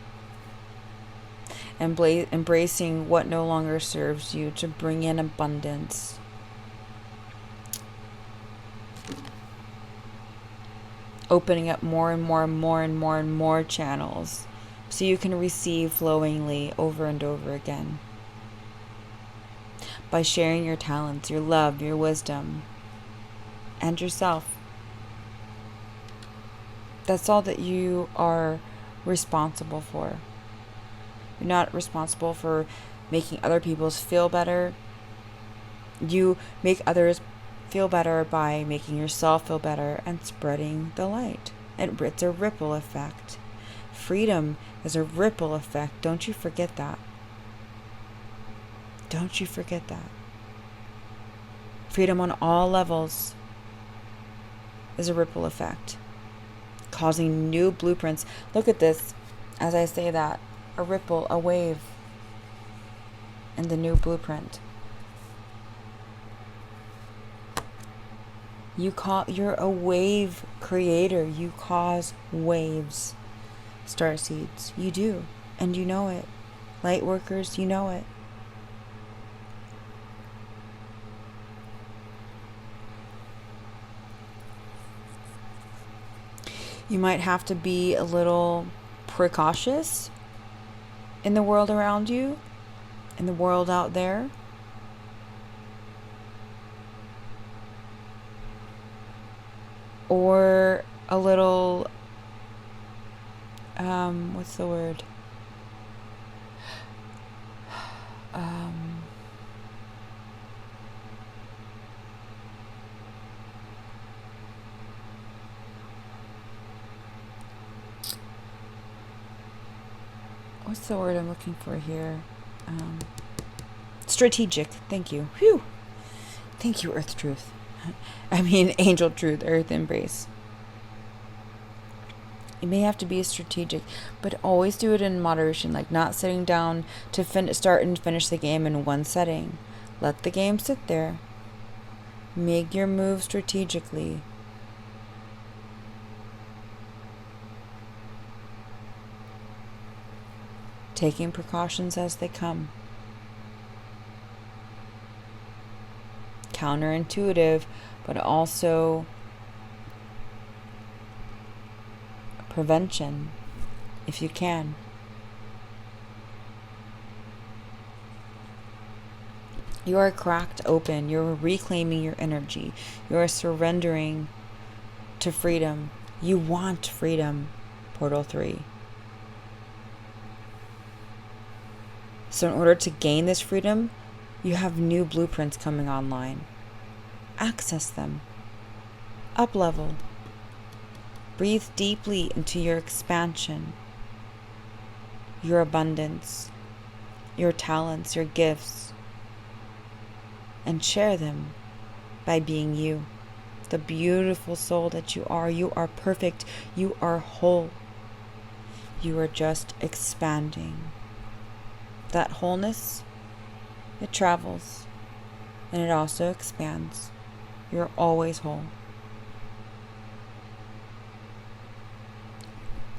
Embracing what no longer serves you to bring in abundance. Opening up more and more and more and more and more channels so you can receive flowingly over and over again. By sharing your talents, your love, your wisdom, and yourself. That's all that you are responsible for. You're not responsible for making other people feel better. You make others feel better by making yourself feel better and spreading the light. It's a ripple effect. Freedom is a ripple effect. Don't you forget that. Don't you forget that. Freedom on all levels is a ripple effect, causing new blueprints. Look at this as I say that. A ripple, a wave, and the new blueprint. You're a wave creator. You cause waves, starseeds. You do, and you know it. Light workers, you know it. You might have to be a little precautious in the world around you, in the world out there. Or a little, what's the word? What's the word I'm looking for here? Strategic. Thank you. Whew. Thank you, Earth Truth. I mean, Angel Truth, Earth Embrace. You may have to be strategic, but always do it in moderation, like not sitting down to start and finish the game in one setting. Let the game sit there. Make your move strategically. Taking precautions as they come. Counterintuitive, but also prevention, if you can. You are cracked open. You're reclaiming your energy. You are surrendering to freedom. You want freedom, Portal 3. So in order to gain this freedom, you have new blueprints coming online. Access them. Up level. Breathe deeply into your expansion, your abundance, your talents, your gifts, and share them by being you, the beautiful soul that you are. You are perfect. You are whole. You are just expanding. That wholeness, it travels, and it also expands. You're always whole.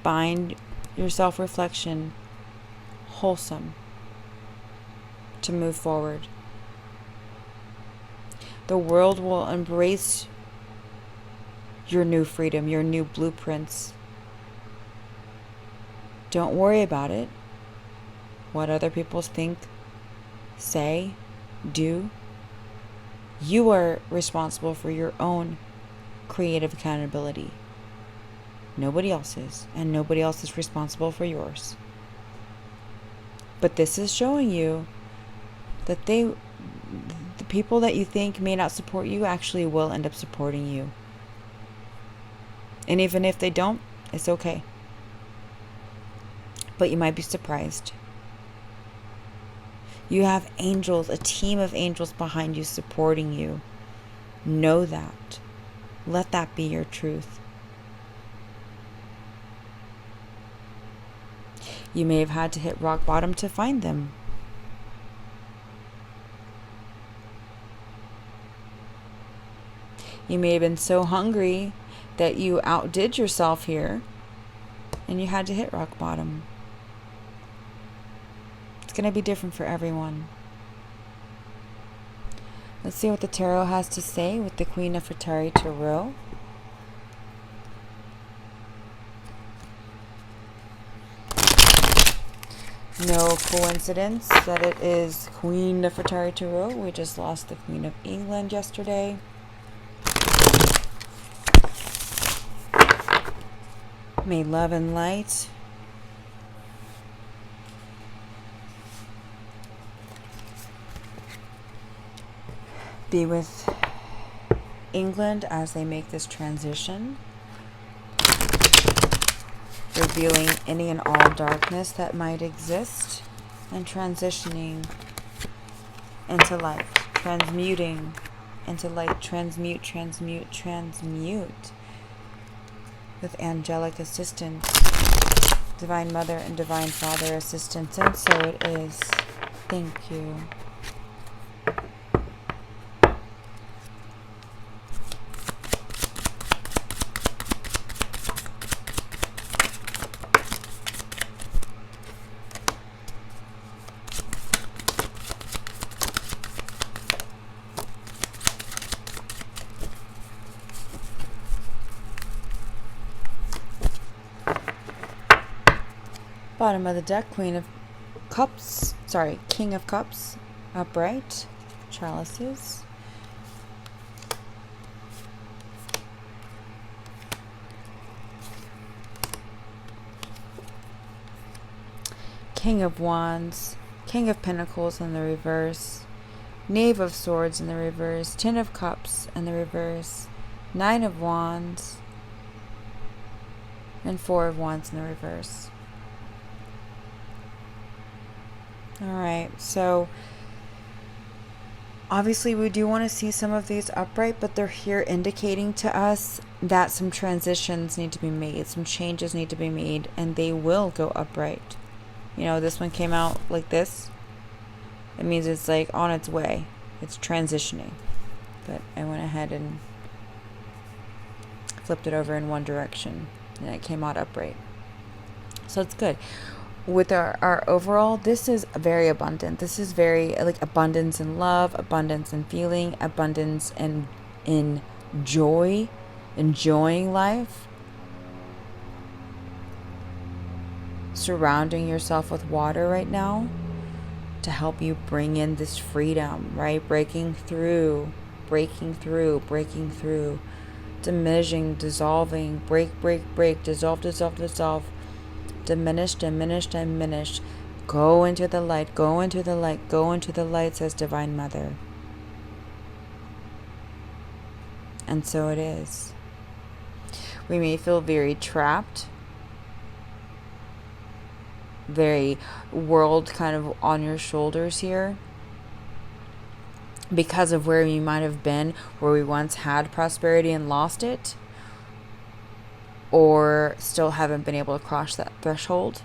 Find your self-reflection wholesome to move forward. The world will embrace your new freedom, your new blueprints. Don't worry about it. What other people think, say, do. You are responsible for your own creative accountability. Nobody else is, and nobody else is responsible for yours. But this is showing you that the people that you think may not support you actually will end up supporting you. And even if they don't, it's okay. but you might be surprised. You have angels, a team of angels behind you supporting you. Know that. Let that be your truth. You may have had to hit rock bottom to find them. You may have been so hungry that you outdid yourself here and you had to hit rock bottom. It's going to be different for everyone. Let's see what the tarot has to say with the Queen of Fratari Tarot. No coincidence that it is Queen of Fratari Tarot. We just lost the Queen of England yesterday. May love and light be with England as they make this transition, revealing any and all darkness that might exist and transitioning into light, transmuting into light, transmute with angelic assistance, Divine Mother and Divine Father assistance, and so it is. Thank you. Bottom of the deck, King of Cups, upright, chalices. King of Wands, King of Pentacles in the reverse, Knave of Swords in the reverse, Ten of Cups in the reverse, Nine of Wands, and Four of Wands in the reverse. Alright, so obviously we do want to see some of these upright, but they're here indicating to us that some transitions need to be made, some changes need to be made, and they will go upright. You know, this one came out like this. It means it's like on its way. It's transitioning. But I went ahead and flipped it over in one direction, and it came out upright. So it's good. With our overall, this is very abundant. This is very like abundance in love, abundance in feeling, abundance in joy, enjoying life, surrounding yourself with water right now to help you bring in this freedom, right? Breaking through, diminishing, dissolving, break, dissolve, diminish. Go into the light, says Divine Mother. And so it is. We may feel very trapped, very world kind of on your shoulders here, because of where you might have been, where we once had prosperity and lost it, or still haven't been able to cross that threshold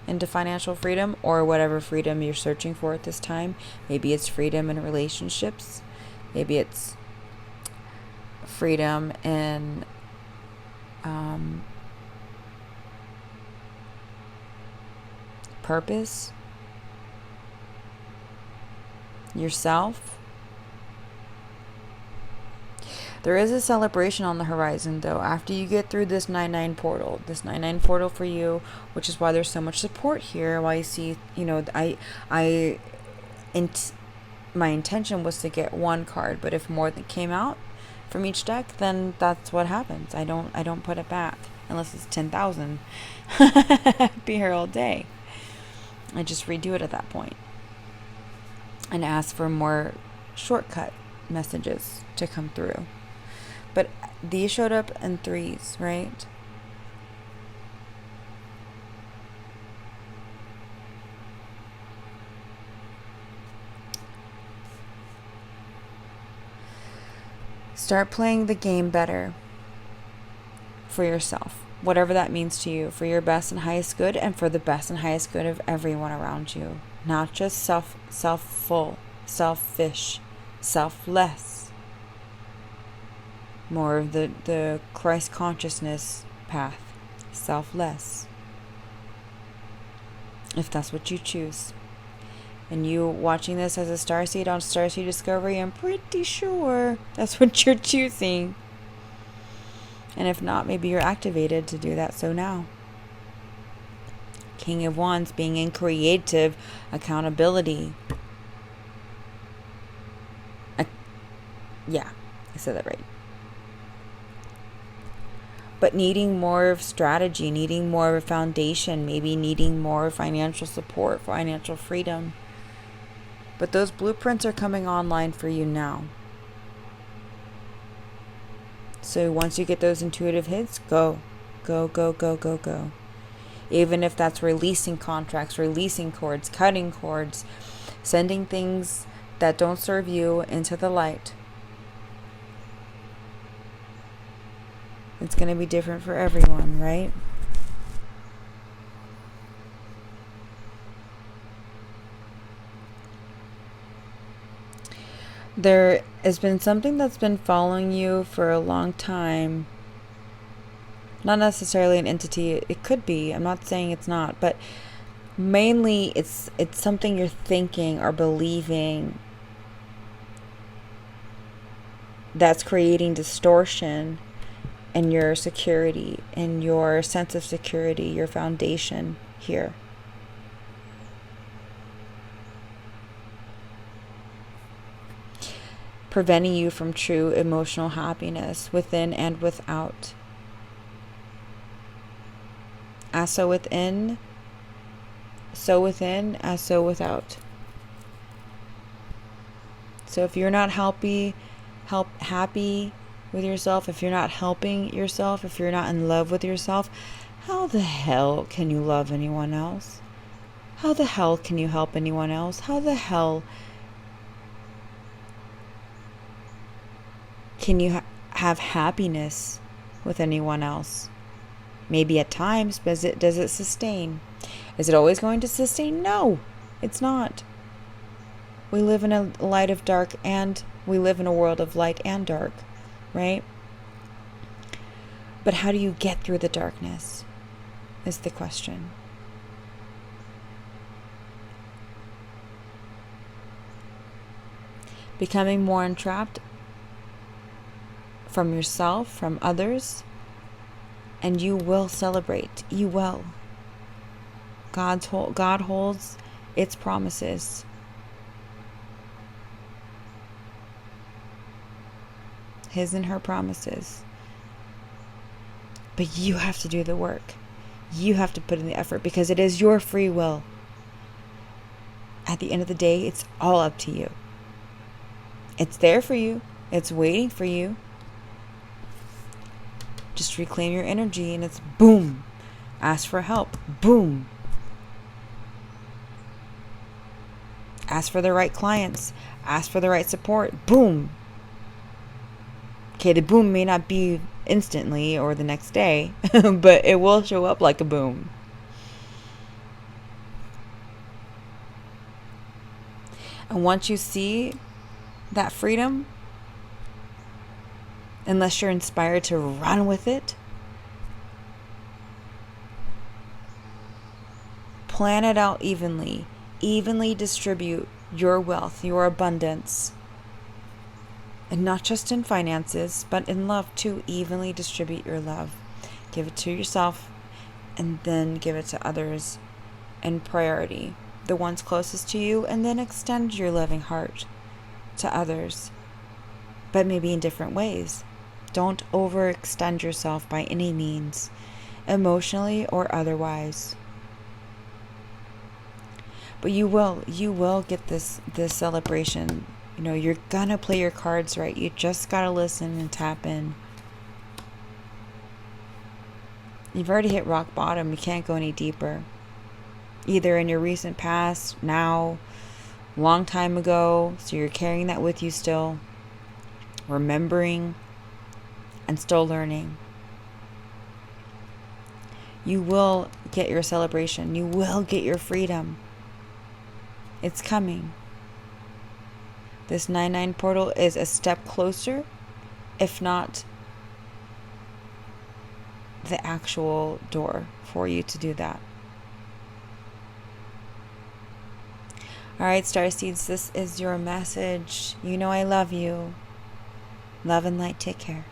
into financial freedom, or whatever freedom you're searching for at this time. Maybe it's freedom in relationships. Maybe it's freedom in purpose, yourself. There is a celebration on the horizon, though, after you get through this 9-9 portal. This 9-9 portal for you, which is why there's so much support here. Why you see, my intention was to get one card, but if more than came out from each deck, then that's what happens. I don't put it back unless it's 10,000. Be here all day. I just redo it at that point and ask for more shortcut messages to come through. But these showed up in threes, right? Start playing the game better for yourself, whatever that means to you, for your best and highest good, and for the best and highest good of everyone around you. Not just self-full, selfish, selfless. More of the Christ consciousness path. Selfless. If that's what you choose. And you watching this as a starseed on Starseed Discovery, I'm pretty sure that's what you're choosing. And if not, maybe you're activated to do that so now. King of Wands, being in creative accountability. Yeah, I said that right. But needing more of strategy, needing more of a foundation, maybe needing more financial support, financial freedom. But those blueprints are coming online for you now. So once you get those intuitive hits, go. Go, go, go, go, go. Even if that's releasing contracts, releasing cords, cutting cords, sending things that don't serve you into the light. It's going to be different for everyone, right? There has been something that's been following you for a long time. Not necessarily an entity. It could be. I'm not saying it's not. But mainly it's something you're thinking or believing that's creating distortion in your security, in your sense of security, your foundation here. Preventing you from true emotional happiness within and without. As so within, as so without. So if you're not happy with yourself, if you're not helping yourself, if you're not in love with yourself, how the hell can you love anyone else? How the hell can you help anyone else? How the hell can you have happiness with anyone else? Maybe at times, but does it sustain? Is it always going to sustain? No, it's not. We live in a light of dark, and we live in a world of light and dark, right? But how do you get through the darkness is the question. Becoming more entrapped from yourself, from others, and you will celebrate. You will. God holds its promises. His and her promises. But you have to do the work. You have to put in the effort, because it is your free will. At the end of the day, it's all up to you. It's there for you. It's waiting for you. Just reclaim your energy, and it's boom. Ask for help. Boom. Ask for the right clients. Ask for the right support. Boom. Okay, the boom may not be instantly or the next day, but it will show up like a boom. And once you see that freedom, unless you're inspired to run with it, plan it out evenly. Evenly distribute your wealth, your abundance. And not just in finances, but in love too. Evenly distribute your love. Give it to yourself, and then give it to others in priority. The ones closest to you, and then extend your loving heart to others, but maybe in different ways. Don't overextend yourself by any means, emotionally or otherwise. But you will get this celebration. You know, you're gonna play your cards right. You just gotta listen and tap in. You've already hit rock bottom. You can't go any deeper. Either in your recent past, now, long time ago, so you're carrying that with you still. remembering, and still learning. You will get your celebration. You will get your freedom. It's coming. This 9-9 portal is a step closer, if not the actual door for you to do that. All right, Starseeds, this is your message. You know I love you. Love and light. Take care.